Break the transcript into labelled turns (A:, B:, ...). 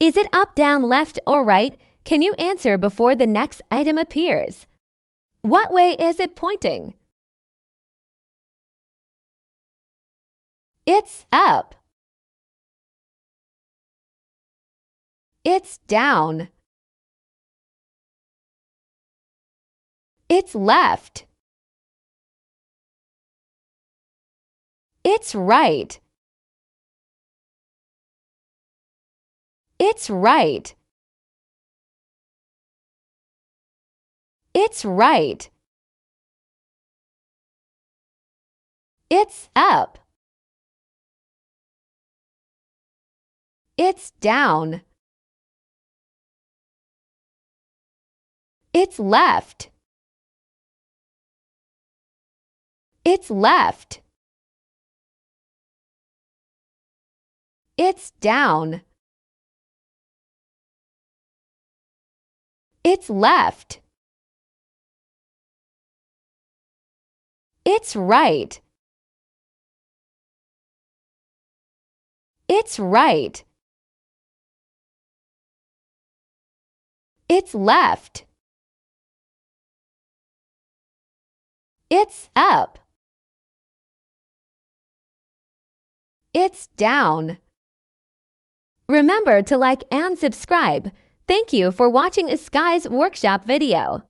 A: Is it up, down, left, or right? Can you answer before the next item appears? What way is it pointing? It's up. It's down. It's left. It's right. It's right. It's right. It's up. It's down. It's left. It's left. It's down. It's left. It's right. It's right. It's left. It's up. It's down. Remember to like and subscribe. Thank you for watching Skye's workshop video.